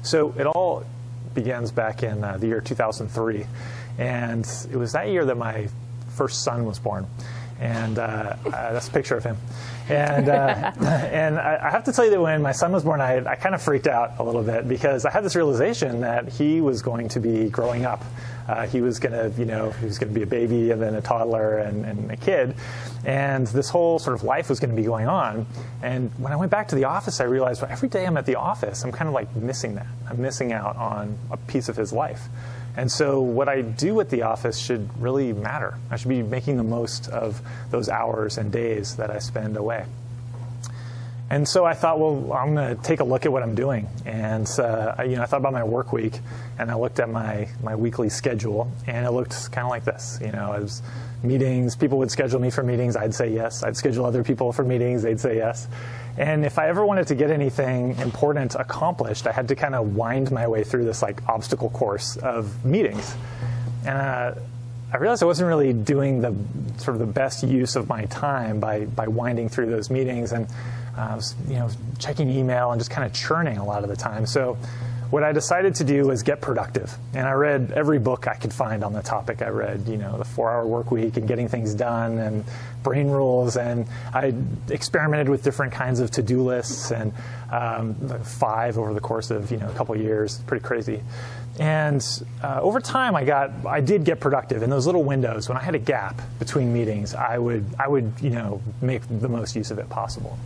So it all begins back in the year 2003. And it was that year that my first son was born. And that's a picture of him. And I have to tell you that when my son was born, I kind of freaked out a little bit because I had this realization that he was going to be growing up. He was going to be a baby and then a toddler and a kid. And this whole sort of life was going to be going on. And when I went back to the office, I realized, well, every day I'm at the office, I'm kind of like missing that. I'm missing out on a piece of his life. And so what I do at the office should really matter. I should be making the most of those hours and days that I spend away. And so I thought, well, I'm going to take a look at what I'm doing. And I thought about my work week, and I looked at my weekly schedule, and it looked kind of like this. It was meetings. People would schedule me for meetings. I'd say yes. I'd schedule other people for meetings. They'd say yes. And if I ever wanted to get anything important accomplished, I had to kind of wind my way through this like obstacle course of meetings. And I realized I wasn't really doing the sort of the best use of my time by winding through those meetings, and I was checking email and just kind of churning a lot of the time. So what I decided to do was get productive. And I read every book I could find on the topic. I read, the 4-Hour Work Week and Getting Things Done and Brain Rules. And I experimented with different kinds of to-do lists, and 5 over the course of, a couple of years. Pretty crazy. And over time, I did get productive in those little windows. When I had a gap between meetings, I would make the most use of it possible.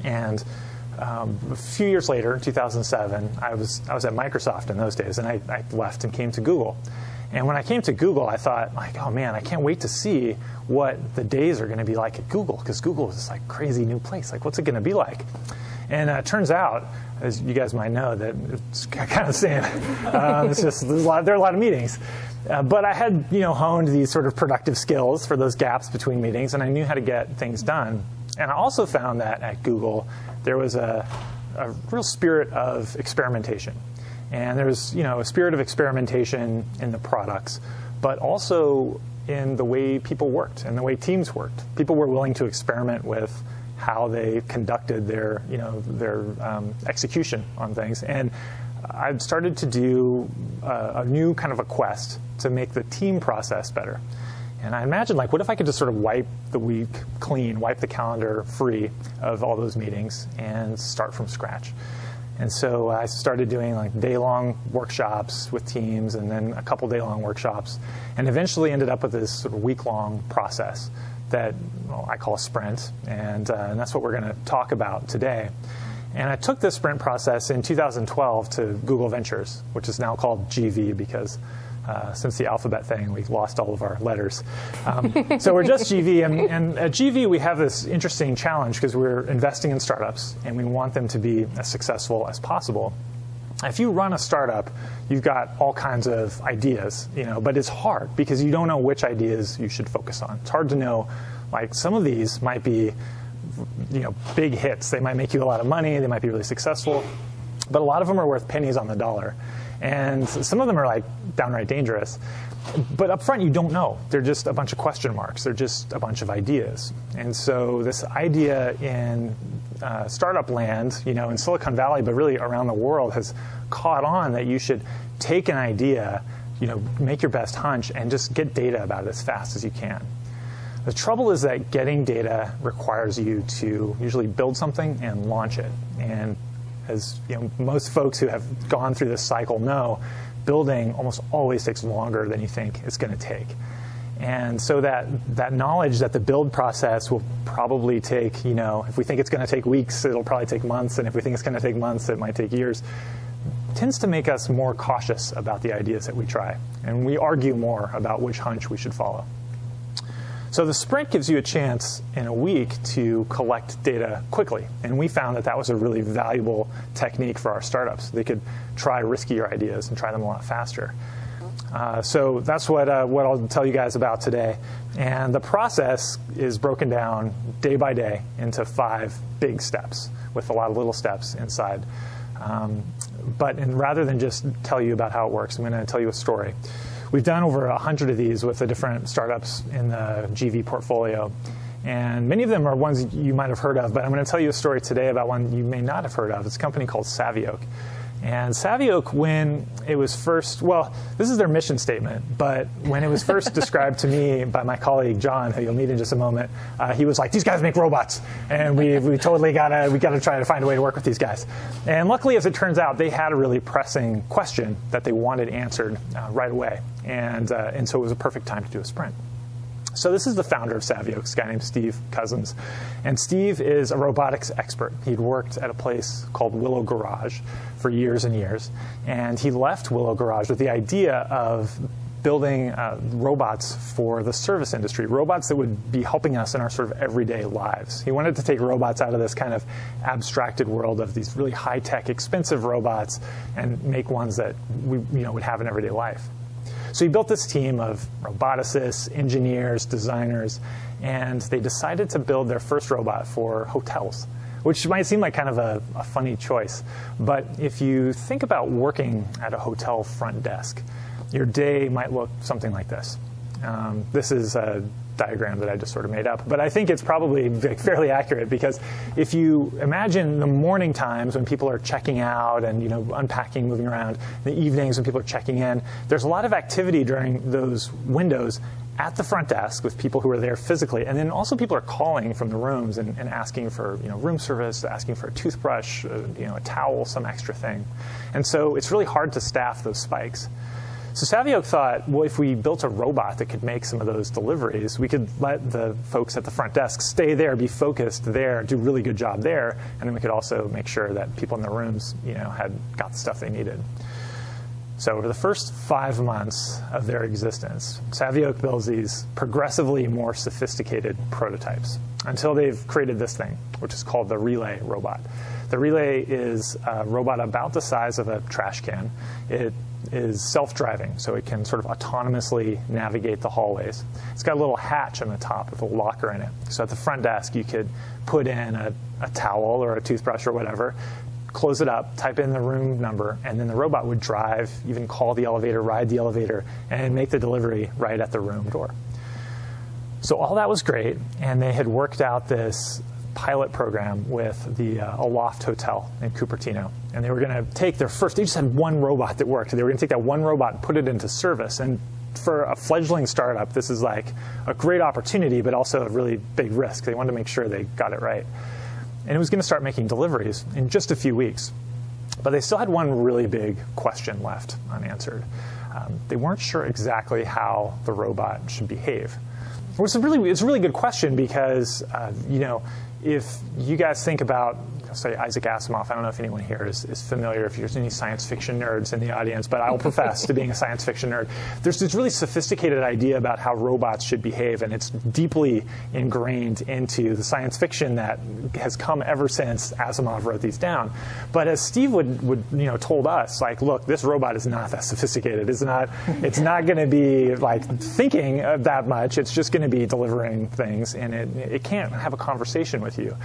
And a few years later, 2007, I was at Microsoft in those days, and I left and came to Google. And when I came to Google, I thought, oh man, I can't wait to see what the days are going to be like at Google, because Google is this like crazy new place. Like, what's it going to be like? And it turns out, as you guys might know, that it's kind of the same. It's just there are a lot of meetings. But I had honed these sort of productive skills for those gaps between meetings, and I knew how to get things done. And I also found that at Google, there was a real spirit of experimentation. And there's a spirit of experimentation in the products, but also in the way people worked and the way teams worked. People were willing to experiment with how they conducted their execution on things. And I've started to do a new kind of a quest to make the team process better. And I imagined, what if I could just sort of wipe the week clean, wipe the calendar free of all those meetings and start from scratch? And so I started doing day-long workshops with teams, and then a couple day-long workshops, and eventually ended up with this sort of week-long process that I call a sprint, and that's what we're going to talk about today. And I took this sprint process in 2012 to Google Ventures, which is now called GV because since the alphabet thing, we've lost all of our letters. So we're just GV, and at GV we have this interesting challenge because we're investing in startups, and we want them to be as successful as possible. If you run a startup, you've got all kinds of ideas, but it's hard because you don't know which ideas you should focus on. It's hard to know, some of these might be, big hits. They might make you a lot of money. They might be really successful, but a lot of them are worth pennies on the dollar. And some of them are downright dangerous. But up front, you don't know. They're just a bunch of question marks. They're just a bunch of ideas. And so this idea in startup land, in Silicon Valley, but really around the world, has caught on that you should take an idea, make your best hunch, and just get data about it as fast as you can. The trouble is that getting data requires you to usually build something and launch it. And as most folks who have gone through this cycle know, building almost always takes longer than you think it's going to take. And so that knowledge that the build process will probably take, if we think it's going to take weeks, it'll probably take months. And if we think it's going to take months, it might take years, tends to make us more cautious about the ideas that we try. And we argue more about which hunch we should follow. So the sprint gives you a chance in a week to collect data quickly. And we found that was a really valuable technique for our startups. They could try riskier ideas and try them a lot faster. So that's what I'll tell you guys about today. And the process is broken down day by day into 5 big steps with a lot of little steps inside. But rather than just tell you about how it works, I'm going to tell you a story. We've done over 100 of these with the different startups in the GV portfolio. And many of them are ones you might have heard of, but I'm going to tell you a story today about one you may not have heard of. It's a company called Savioke. And Savioke, when it was first, well, this is their mission statement, but when it was first described to me by my colleague John, who you'll meet in just a moment, he was like, these guys make robots, and we totally gotta try to find a way to work with these guys. And luckily, as it turns out, they had a really pressing question that they wanted answered right away, and so it was a perfect time to do a sprint. So this is the founder of Savioke, this guy named Steve Cousins. And Steve is a robotics expert. He'd worked at a place called Willow Garage for years and years. And he left Willow Garage with the idea of building robots for the service industry, robots that would be helping us in our sort of everyday lives. He wanted to take robots out of this kind of abstracted world of these really high-tech, expensive robots and make ones that we would have in everyday life. So he built this team of roboticists, engineers, designers, and they decided to build their first robot for hotels, which might seem like kind of a funny choice. But if you think about working at a hotel front desk, your day might look something like this. This is a diagram that I just sort of made up, but I think it's probably fairly accurate, because if you imagine the morning times when people are checking out and unpacking, moving around, the evenings when people are checking in, there's a lot of activity during those windows at the front desk with people who are there physically, and then also people are calling from the rooms and asking for room service, asking for a toothbrush, a towel, some extra thing, and so it's really hard to staff those spikes. So Savioke thought, well, if we built a robot that could make some of those deliveries, we could let the folks at the front desk stay there, be focused there, do a really good job there, and then we could also make sure that people in their rooms, had got the stuff they needed. So over the first 5 months of their existence, Savioke builds these progressively more sophisticated prototypes until they've created this thing, which is called the Relay robot. The Relay is a robot about the size of a trash can. It is self-driving, so it can sort of autonomously navigate the hallways. It's got a little hatch on the top with a locker in it. So at the front desk, you could put in a towel or a toothbrush or whatever, close it up, type in the room number, and then the robot would drive, even call the elevator, ride the elevator, and make the delivery right at the room door. So all that was great, and they had worked out this pilot program with the Aloft Hotel in Cupertino. And they were going to take their first, they just had one robot that worked. They were going to take that one robot and put it into service. And for a fledgling startup, this is like a great opportunity, but also a really big risk. They wanted to make sure they got it right. And it was going to start making deliveries in just a few weeks. But they still had one really big question left unanswered. They weren't sure exactly how the robot should behave. It's a really good question because, if you guys think about, say, Isaac Asimov, I don't know if anyone here is familiar, if there's any science fiction nerds in the audience, but I will profess to being a science fiction nerd. There's this really sophisticated idea about how robots should behave, and it's deeply ingrained into the science fiction that has come ever since Asimov wrote these down. But as Steve would told us, like, look, this robot is not that sophisticated. It's not going to be like thinking that much. It's just going to be delivering things, and it can't have a conversation with you.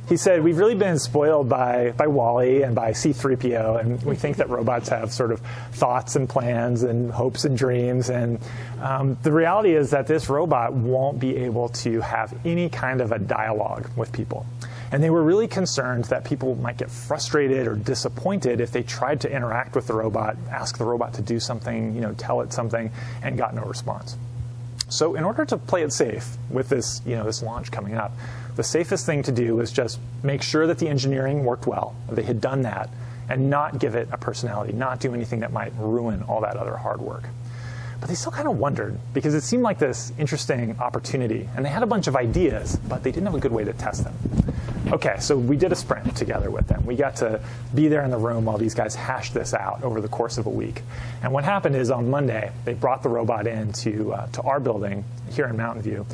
He said, we've really been spoiled by WALL-E and by C-3PO, and we think that robots have sort of thoughts and plans and hopes and dreams. And the reality is that this robot won't be able to have any kind of a dialogue with people. And they were really concerned that people might get frustrated or disappointed if they tried to interact with the robot, ask the robot to do something, tell it something, and got no response. So in order to play it safe with this, this launch coming up, the safest thing to do was just make sure that the engineering worked well, they had done that, and not give it a personality, not do anything that might ruin all that other hard work. But they still kind of wondered, because it seemed like this interesting opportunity, and they had a bunch of ideas, but they didn't have a good way to test them. Okay, so we did a sprint together with them. We got to be there in the room while these guys hashed this out over the course of a week. And what happened is on Monday, they brought the robot in to our building here in Mountain View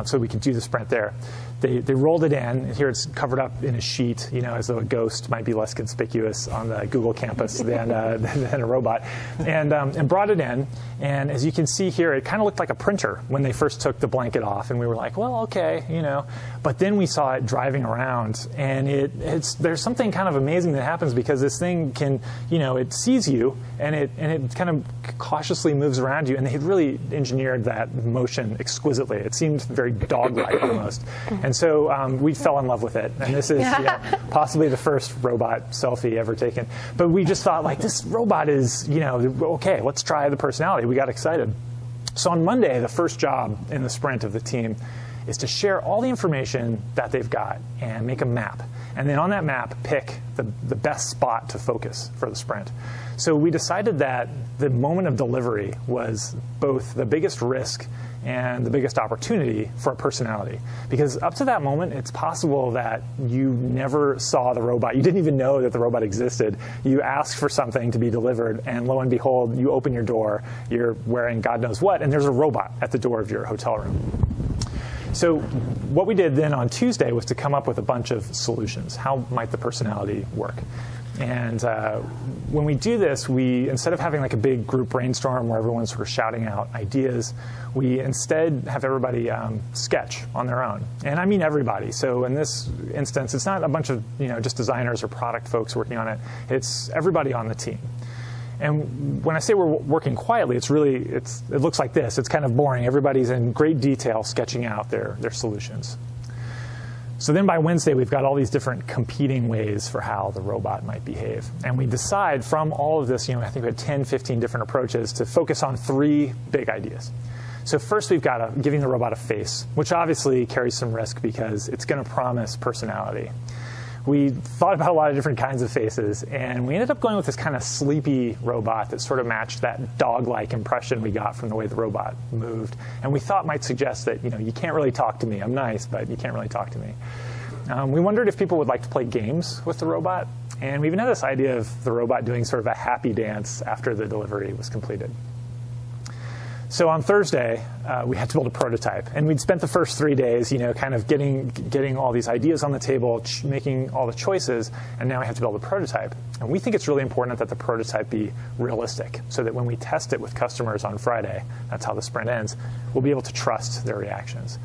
so we could do the sprint there. They rolled it in. Here it's covered up in a sheet, as though a ghost might be less conspicuous on the Google campus than a robot, and brought it in. And as you can see here, it kind of looked like a printer when they first took the blanket off. And we were like, well, okay, you know. But then we saw it driving around. And there's something kind of amazing that happens because this thing can, you know, it sees you and it kind of cautiously moves around you. And they had really engineered that motion exquisitely. It seemed very dog-like almost. And so we fell in love with it. And this is possibly the first robot selfie ever taken. But we just thought, like, this robot is, you know, okay, let's try the personality. We got excited. So on Monday, the first job in the sprint of the team is to share all the information that they've got and make a map. And then on that map, pick the best spot to focus for the sprint. So we decided that the moment of delivery was both the biggest risk and the biggest opportunity for a personality. Because up to that moment, it's possible that you never saw the robot. You didn't even know that the robot existed. You asked for something to be delivered, and lo and behold, you open your door, you're wearing God knows what, and there's a robot at the door of your hotel room. So what we did then on Tuesday was to come up with a bunch of solutions. How might the personality work? And when we do this, we, instead of having like a big group brainstorm where everyone's sort of shouting out ideas, we instead have everybody sketch on their own. And I mean everybody. So in this instance, it's not a bunch of, you know, just designers or product folks working on it. It's everybody on the team. And when I say we're working quietly, it looks like this. It's kind of boring. Everybody's in great detail sketching out their solutions. So then by Wednesday, we've got all these different competing ways for how the robot might behave. And we decide from all of this, you know, I think we had 10, 15 different approaches to focus on 3 big ideas. So first, we've got giving the robot a face, which obviously carries some risk because it's going to promise personality. We thought about a lot of different kinds of faces, and we ended up going with this kind of sleepy robot that sort of matched that dog-like impression we got from the way the robot moved. And we thought might suggest that, you know, you can't really talk to me. I'm nice, but you can't really talk to me. We wondered if people would like to play games with the robot, and we even had this idea of the robot doing sort of a happy dance after the delivery was completed. So on Thursday, we had to build a prototype. And we'd spent the first 3 days, you know, kind of getting all these ideas on the table, making all the choices, and now we have to build a prototype. And we think it's really important that the prototype be realistic so that when we test it with customers on Friday, that's how the sprint ends, we'll be able to trust their reactions.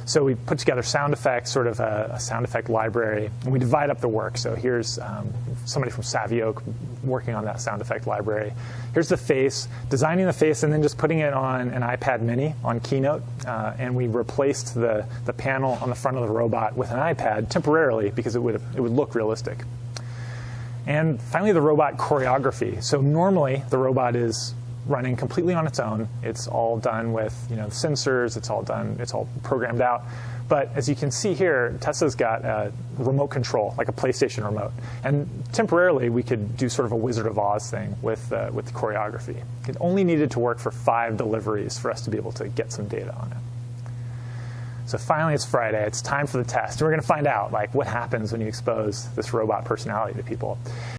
So we put together sound effects, sort of a sound effect library, and we divide up the work. So here's somebody from Savvy Oak working on that sound effect library. Here's the face, designing the face, and then just putting it on an iPad mini on Keynote. And we replaced the panel on the front of the robot with an iPad temporarily because it would look realistic. And finally, the robot choreography. So normally, the robot is running completely on its own. It's all done with, you know, sensors. It's all programmed out. But as you can see here, Tessa's got a remote control, like a PlayStation remote. And temporarily, we could do sort of a Wizard of Oz thing with the choreography. It only needed to work for 5 deliveries for us to be able to get some data on it. So finally, it's Friday. It's time for the test. And we're going to find out, like, what happens when you expose this robot personality to people.